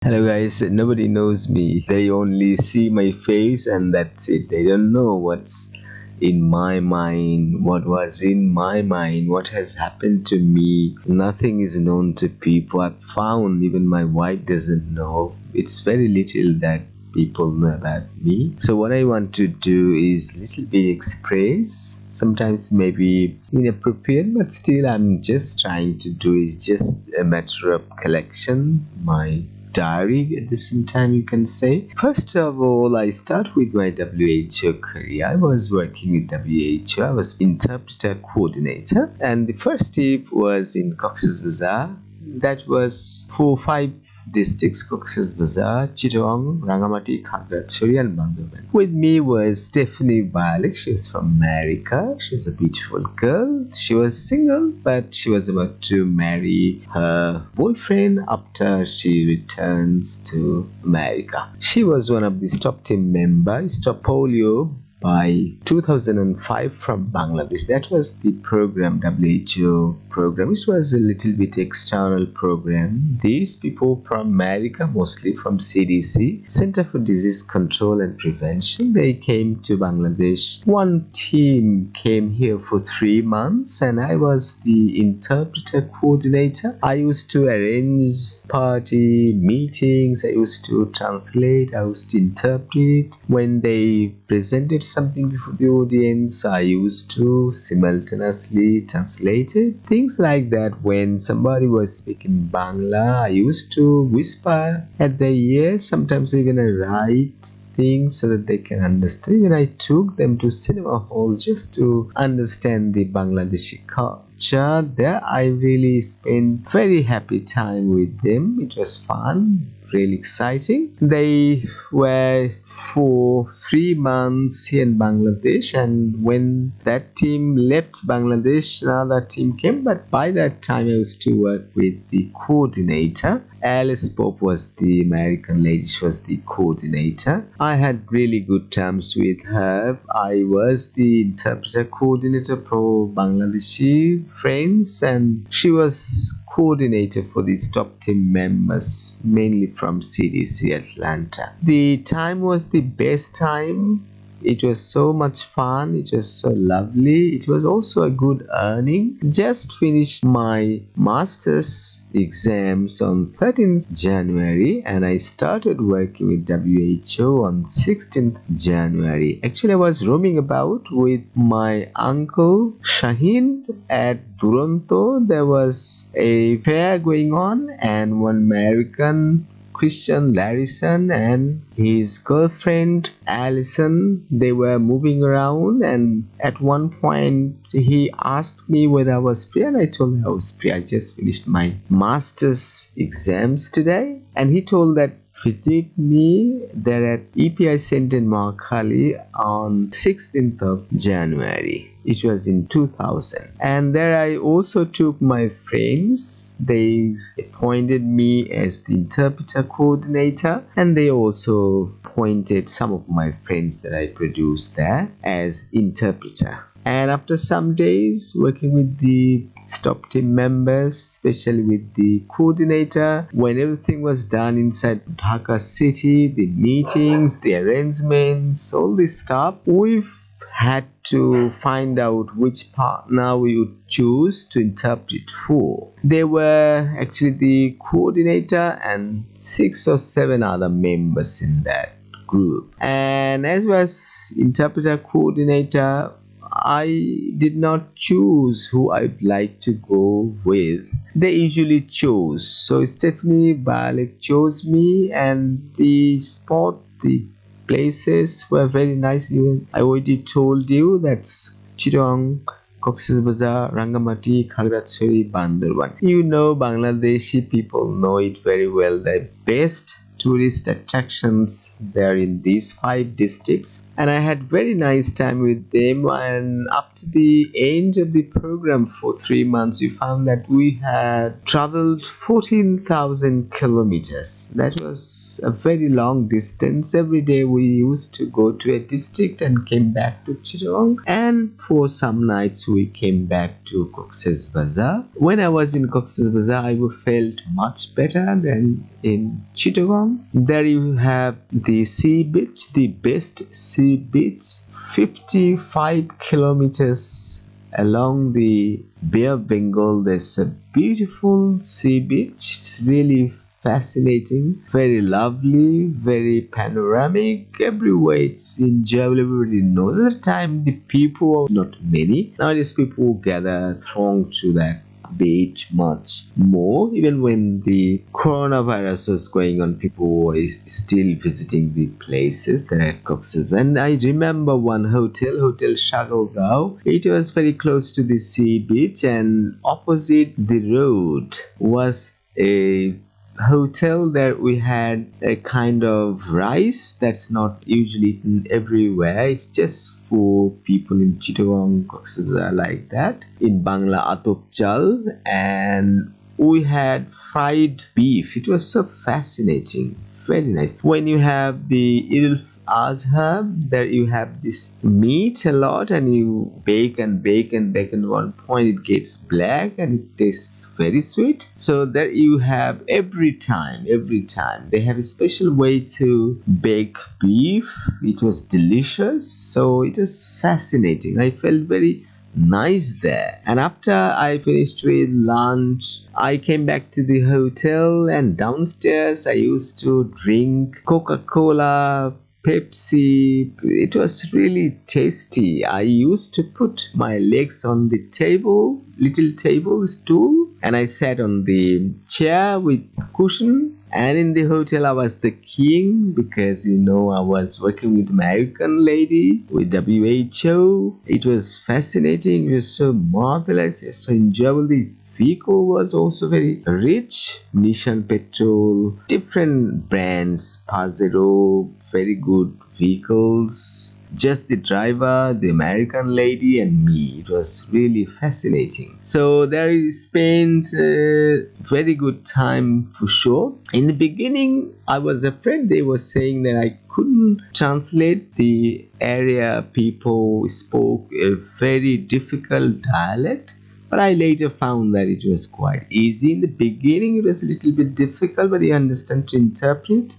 Hello guys, nobody knows me. They only see my face and that's it. They don't know what's in my mind, what was in my mind, what has happened to me. Nothing is known to people. I've found even my wife doesn't know. It's very little that people know about me. So what I want to do is little bit express. Sometimes maybe inappropriate, but still I'm just trying to do is just a matter of collection. My diary at the same time, you can say. First of all, I start with my WHO career. I was working with WHO. I was interpreter coordinator, and the first tip was in Coxs Bazaar. That was 4 5 districts: Coxs Bazaar, Chittagong, Rangamati, Kagratchuri, and Bandarban. With me was Stephanie Bialik. She was from America. She was a beautiful girl. She was single, but she was about to marry her boyfriend after she returns to America. She was one of the top team members, top polio by 2005 from Bangladesh. That was the program, WHO program. It was a little bit external program. These people from America, mostly from CDC, Center for Disease Control and Prevention, they came to Bangladesh. One team came here for 3 months and I was the interpreter coordinator. I used to arrange party meetings. I used to translate. I used to interpret. When they presented something before the audience, I used to simultaneously translate it. Things like that. When somebody was speaking Bangla, I used to whisper at their ears. Sometimes even I write things so that they can understand. Even I took them to cinema halls just to understand the Bangladeshi culture. There I really spent very happy time with them. It was fun, really exciting. They were for 3 months here in Bangladesh, and when that team left Bangladesh, another team came. But by that time, I used to work with the coordinator. Alice Pope was the American lady. She was the coordinator. I had really good terms with her. I was the interpreter coordinator for Bangladeshi friends, and she was coordinator for the top team members, mainly from CDC Atlanta. The time was the best time. It was so much fun. It was so lovely. It was also a good earning. Just finished my master's exams on 13th January and I started working with WHO on 16th January. Actually, I was roaming about with my uncle Shaheen at Duronto. There was a fair going on and one American Christian Larison and his girlfriend Allison, they were moving around, and at one point he asked me whether I was free and I told him I was free. I just finished my master's exams today, and he told that visit me there at EPI Center in Mahakali on 16th of January. It was in 2000. And there I also took my friends. They appointed me as the interpreter coordinator, and they also appointed some of my friends that I produced there as interpreter. And after some days working with the stop team members, especially with the coordinator, when everything was done inside Dhaka city, the meetings, the arrangements, all this stuff, we've had to find out which partner we would choose to interpret for. They were actually the coordinator and 6 or 7 other members in that group. And as was interpreter coordinator, I did not choose who I'd like to go with. They usually chose. So Stephanie Bialik chose me, and the spot, the places were very nice. I already told you that's Chittagong, Coxs Bazaar, Rangamati, Kagratchuri, Bandarban. You know, Bangladeshi people know it very well. The best tourist attractions there in these 5 districts, and I had very nice time with them. And up to the end of the program for 3 months, we found that we had traveled 14,000 kilometers. That was a very long distance. Every day we used to go to a district and came back to Chittagong, and for some nights we came back to Coxs Bazaar. When I was in Coxs Bazaar, I felt much better than in Chittagong. There you have the sea beach, the best sea beach, 55 kilometers along the Bay of Bengal. There's a beautiful sea beach. It's really fascinating, very lovely, very panoramic. Everywhere it's enjoyable. Everybody knows. At the time, the people were not many. Nowadays, people gather throng to that beach much more. Even when the coronavirus was going on, people were still visiting the places there at Cox's. And I remember one hotel, Hotel Shagalgao. It was very close to the sea beach, and opposite the road was a hotel. There we had a kind of rice that's not usually eaten everywhere. It's just for people in Chittagong, Cox's Bazar, like that. In Bangla, Atop Chal, and we had fried beef. It was so fascinating, very nice. When you have the Eid al-Azha, there you have this meat a lot, and you bake and bake and bake, and at one point it gets black and it tastes very sweet. So there you have every time they have a special way to bake beef. It was delicious, so it was fascinating. I felt very nice there. And after I finished with lunch, I came back to the hotel, and downstairs I used to drink Coca-Cola, Pepsi. It was really tasty. I used to put my legs on the table, little table stool, and I sat on the chair with cushion. And in the hotel, I was the king, because I was working with American lady with WHO. It was fascinating. It was so marvelous. It was so enjoyable. The vehicle was also very rich. Nissan petrol, different brands, Pajero, very good vehicles. Just the driver, the American lady, and me. It was really fascinating. So there I spent a very good time for sure. In the beginning, I was afraid. They were saying that I couldn't translate. The area people spoke a very difficult dialect. But I later found that it was quite easy. In the beginning, it was a little bit difficult, but you understand to interpret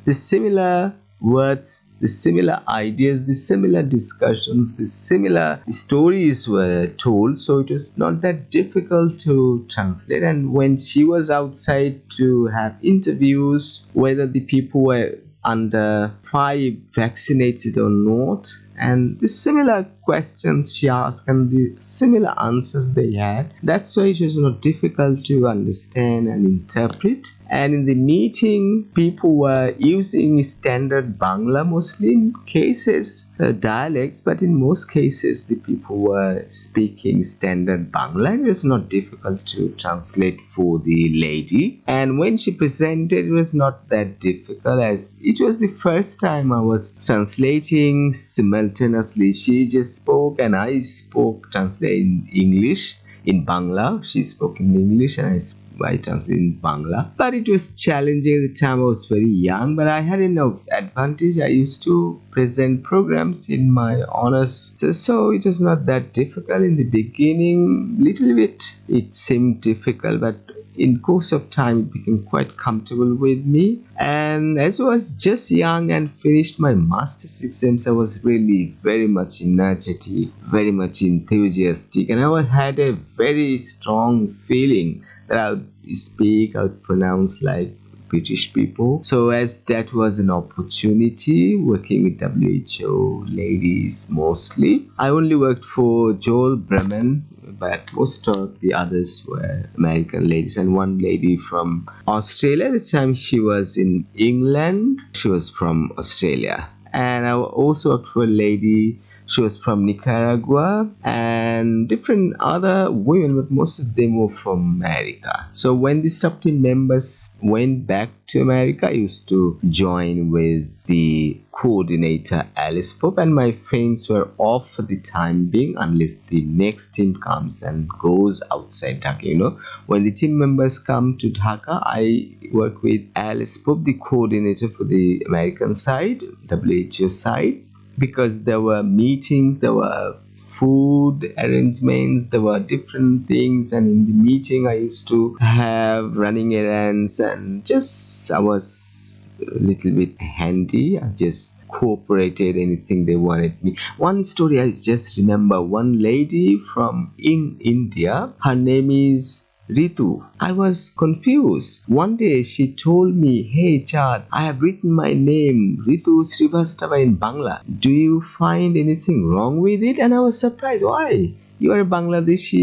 the similar words, the similar ideas, the similar discussions, the similar stories were told. So it was not that difficult to translate. And when she was outside to have interviews, whether the people were under 5 vaccinated or not, and the similar questions she asked and the similar answers they had, that's why it was not difficult to understand and interpret. And in the meeting, people were using standard Bangla, Muslim cases, dialects, but in most cases the people were speaking standard Bangla. It was not difficult to translate for the lady, and when she presented, it was not that difficult, as it was the first time I was translating simultaneously. She just spoke and I spoke, translated in English. In Bangla, she spoke in English and I translated in Bangla. But it was challenging. At the time I was very young, but I had enough advantage. I used to present programs in my honors, so it was not that difficult. In the beginning, little bit it seemed difficult, but in course of time it became quite comfortable with me. And as I was just young and finished my master's exams, I was really very much energetic, very much enthusiastic, and I had a very strong feeling that I would speak, I would pronounce like British people. So as that was an opportunity, working with WHO ladies mostly. I only worked for Joel Bremen, but most of the others were American ladies, and one lady from Australia. At the time she was in England. She was from Australia. And I also worked for a lady She was from Nicaragua, and different other women, but most of them were from America. So when the staff team members went back to America, I used to join with the coordinator Alice Pope, and my friends were off for the time being unless the next team comes and goes outside Dhaka. When the team members come to Dhaka, I work with Alice Pope, the coordinator for the American side, WHO side, because there were meetings, there were food arrangements, there were different things, and in the meeting I used to have running errands, and just I was a little bit handy. I just cooperated anything they wanted me. One story I just remember, one lady from in India, her name is Ritu. I was confused. One day she told me, "Hey Chad, I have written my name Ritu Srivastava in Bangla. Do you find anything wrong with it?" And I was surprised. Why? You are Bangladeshi.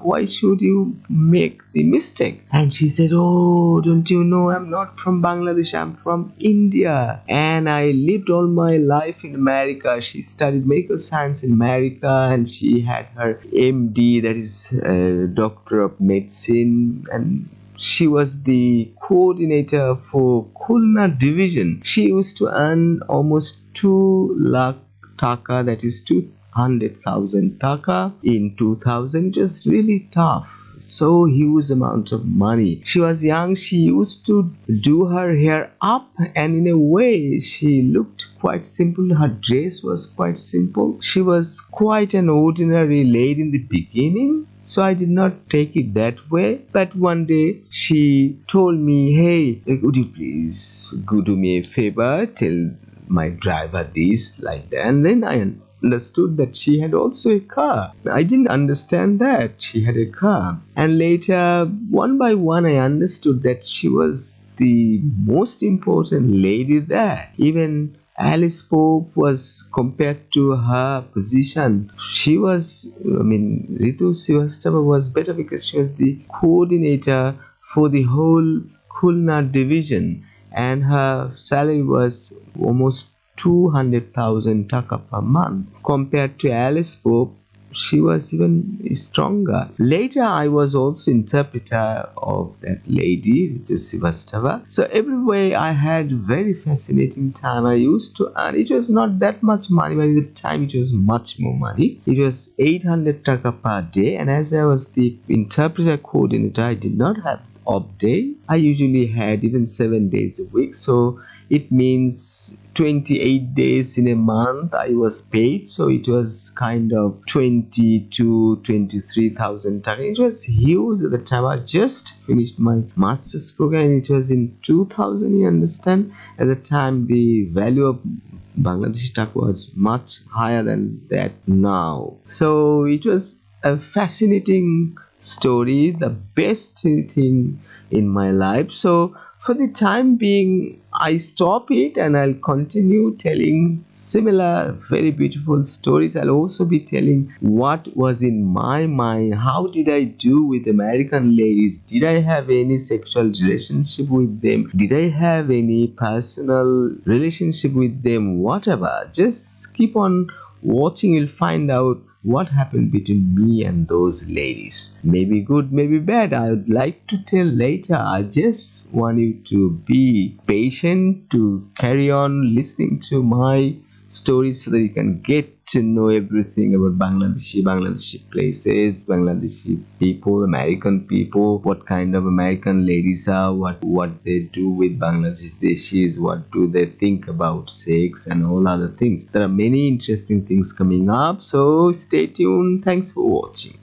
Why should you make the mistake? And she said, "Oh, don't you know I'm not from Bangladesh. I'm from India. And I lived all my life in America." She studied medical science in America, and she had her MD, that is Doctor of Medicine, and she was the coordinator for Khulna division. She used to earn almost 2 lakh taka, that is 200,000 taka in 2000. It was really tough. So huge amount of money. She was young. She used to do her hair up, and in a way she looked quite simple. Her dress was quite simple. She was quite an ordinary lady in the beginning, so I did not take it that way. But one day she told me, "Hey, would you please go do me a favor, tell my driver this," like that. And then I understood that she had also a car. I didn't understand that she had a car. And later, one by one, I understood that she was the most important lady there. Even Alice Pope was, compared to her position, she was, Ritu Srivastava was better because she was the coordinator for the whole Khulna division, and her salary was almost 200,000 taka per month. Compared to Alice Pope, she was even stronger. Later, I was also interpreter of that lady, Ritu Srivastava. So every way I had very fascinating time. I used to earn, it was not that much money, but at the time it was much more money. It was 800 taka per day, and as I was the interpreter coordinator, I did not have off day. I usually had even 7 days a week, so it means 28 days in a month I was paid. So it was kind of 20 to 23,000 taka. It was huge at the time. I just finished my master's program. It was in 2000. You understand, at the time the value of Bangladeshi taka was much higher than that now. So it was a fascinating story, the best thing in my life. So for the time being, I stop it, and I'll continue telling similar very beautiful stories. I'll also be telling what was in my mind. How did I do with American ladies? Did I have any sexual relationship with them? Did I have any personal relationship with them? Whatever. Just keep on watching. You'll find out what happened between me and those ladies. Maybe good, maybe bad. I would like to tell later. I just want you to be patient, to carry on listening to my stories so that you can get to know everything about Bangladeshi places, Bangladeshi people, American people, what kind of American ladies are, what they do with Bangladeshis, what do they think about sex and all other things. There are many interesting things coming up, so stay tuned. Thanks for watching.